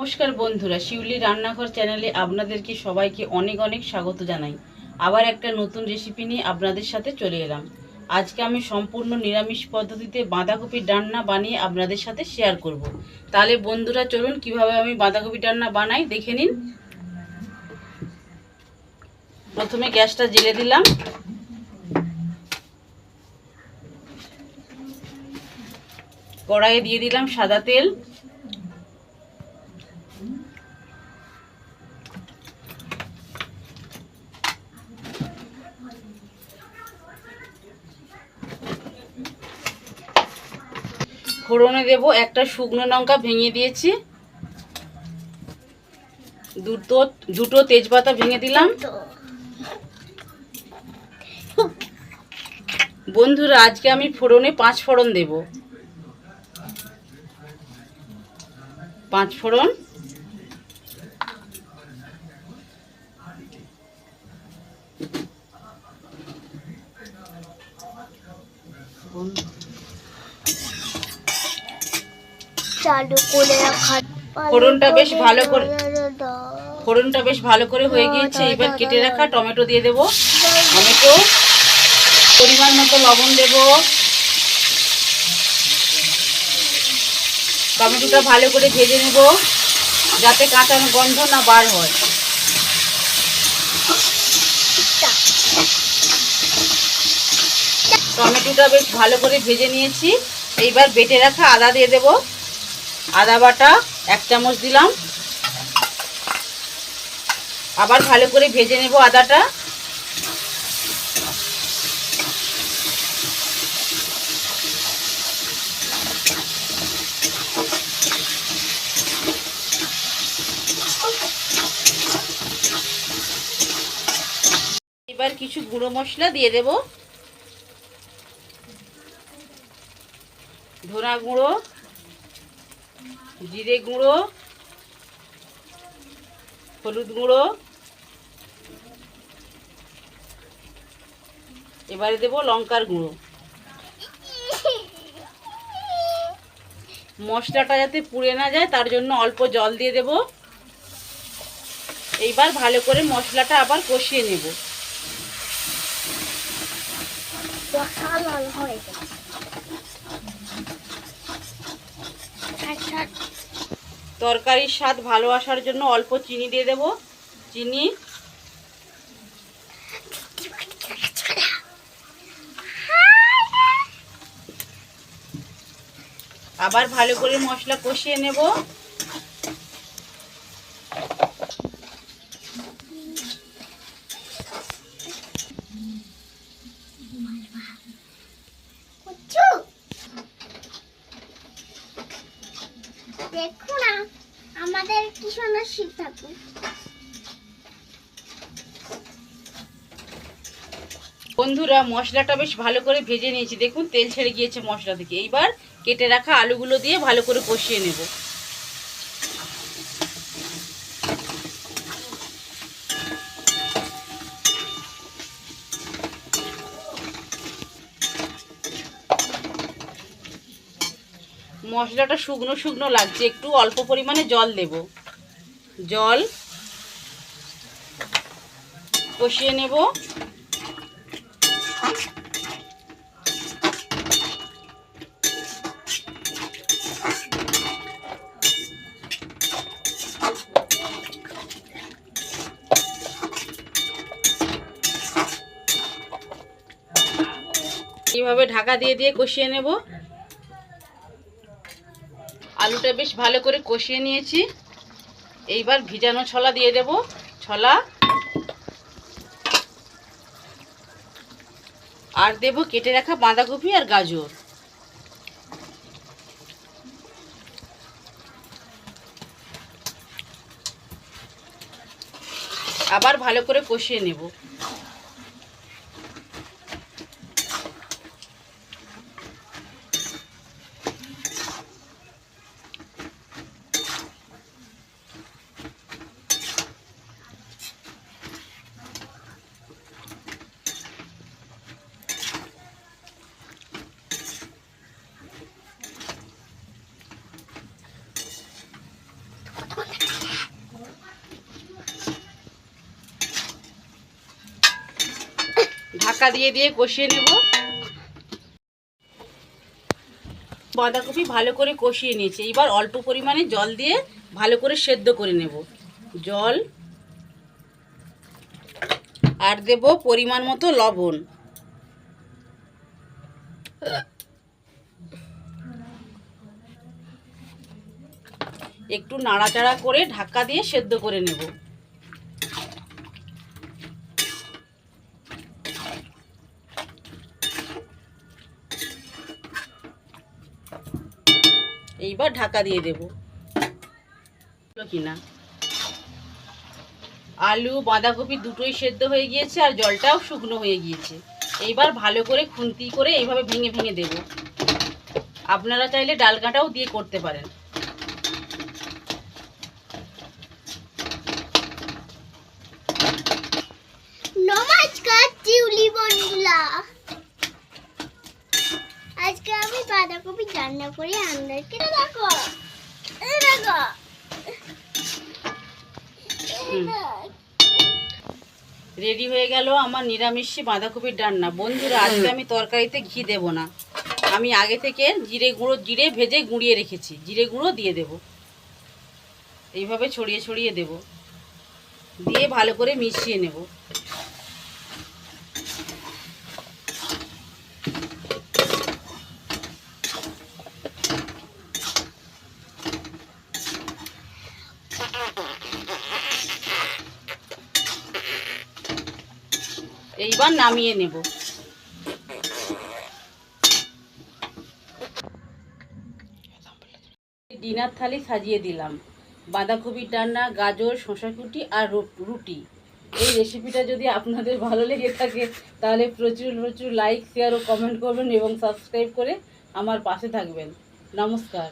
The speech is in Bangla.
নমস্কার বন্ধুরা, শিউলি রান্নাঘর চ্যানেলে আপনাদেরকে সবাইকে অনেক অনেক স্বাগত জানাই। আবার একটা নতুন রেসিপি নিয়ে আপনাদের সাথে চলে এলাম। আজকে আমি সম্পূর্ণ নিরামিষ পদ্ধতিতে বাঁধাকপির ডান্না বানিয়ে আপনাদের সাথে শেয়ার করব। তাহলে বন্ধুরা চলুন কিভাবে আমি বাঁধাকপি ডান্না বানাই দেখে নিন। প্রথমে গ্যাসটা জ্বেলে দিলাম। কড়াইয়ে দিয়ে দিলাম সাদা তেল। ফোড়নে দেব একটা শুকনো লঙ্কা ভেঙে দিয়েছি, দুটো তেজপাতা ভেঙে দিলাম। বন্ধুরা আজকে আমি ফোড়নে 5 ফোড়ন দেব। 5 ফোড়ন, ফোড়নটা বেশ ভালো করে হয়ে গিয়েছে। এবার কেটে রাখা টমেটো দিয়ে দেব। টমেটো, পরিমাণ মতো লবণ দেব। টমেটোটা ভালো করে ভেজে নেব যাতে কাঁচা গন্ধ না বার হয়। টমেটোটা বেশ ভালো করে ভেজে নিয়েছি। এইবার বেটে রাখা আদা দিয়ে দেব। আদা বাটা 1 চামচ দিলাম। আবার ভালো করে ভেজে নেব আদাটা। এবার কিছু গুঁড়ো মশলা দিয়ে দেব। ধনা গুঁড়ো, জিরে গুঁড়ো, হলুদ গুঁড়ো। এবারে দেব লঙ্কার গুঁড়ো। মশলাটা যাতে পুড়ে না যায় তার জন্য অল্প জল দিয়ে দেব। এইবার ভালো করে মশলাটা আবার কষিয়ে নেব। তরকারির স্বাদ ভালো আসার জন্য অল্প চিনি দিয়ে দেব। চিনি, আবার ভালো করে মশলা কষিয়ে নেব। দেখো না আমাদের কি সুন্দর শীত ঠাকুর। বন্ধুরা মশলাটা বেশ ভালো করে ভেজে নিয়েছি, দেখুন তেল ছেড়ে গিয়েছে মশলা থেকে। এইবার কেটে রাখা আলুগুলো দিয়ে ভালো করে কষিয়ে নেব। মশলাটা শুকনো শুকনো লাগছে, একটু অল্প পরিমাণে জল দেব। জল কষিয়ে নেব। এইভাবে ঢাকা দিয়ে দিয়ে কষিয়ে নেব। আলুটা বেশ ভালো করে কষিয়ে নিয়েছি। এইবার ভিজানো ছোলা দিয়ে দেব। ছোলা আর দেব কেটে রাখা বাঁধাকপি আর গাজর। আবার ভালো করে কষিয়ে নেব। ঢাকা দিয়ে দিয়ে কষিয়ে নেব। বাঁধাকপি ভালো করে কষিয়ে নিয়েছি, এবার অল্প পরিমাণে জল দিয়ে ভালো করে সেদ্ধ করে নেব। জল আর দেব পরিমাণ মতো লবণ। একটু নাড়াচাড়া করে ঢাকা দিয়ে সেদ্ধ করে নেব। এইবার ঢাকা দিয়ে দেব কিনা। আলু বাঁধাকপি দুটোই সেদ্ধ হয়ে গিয়েছে আর জলটাও শুকনো হয়ে গিয়েছে। এইবার ভালো করে খুন্তি করে এইভাবে ভেঙে ভেঙে দেব। আপনারা চাইলে ডালকাটাও দিয়ে করতে পারেন। নমস্কার টিউলি বন্ধুরা, আজকে আমি বাঁধাকপি রান্না করে আপনাদেরকে দেখো। রেডি হয়ে গেল আমার নিরামিষি বাঁধাকপির রান্না। বন্ধুরা, আজকে আমি তরকারিতে ঘি দেব না, আমি আগে থেকে জিরে ভেজে গুঁড়িয়ে রেখেছি, জিরে গুঁড়ো দিয়ে দেব। এইভাবে ছড়িয়ে ছড়িয়ে দেব, দিয়ে ভালো করে মিশিয়ে নেব। এইবার নামিয়ে নেব। ডিনার থালি সাজিয়ে দিলাম। বাঁধাকপির রান্না, গাজর, শসা কুটি আর রুটি। এই রেসিপিটা যদি আপনাদের ভালো লেগে থাকে তাহলে প্রচুর প্রচুর লাইক, শেয়ার ও কমেন্ট করবেন এবং সাবস্ক্রাইব করে আমার পাশে থাকবেন। নমস্কার।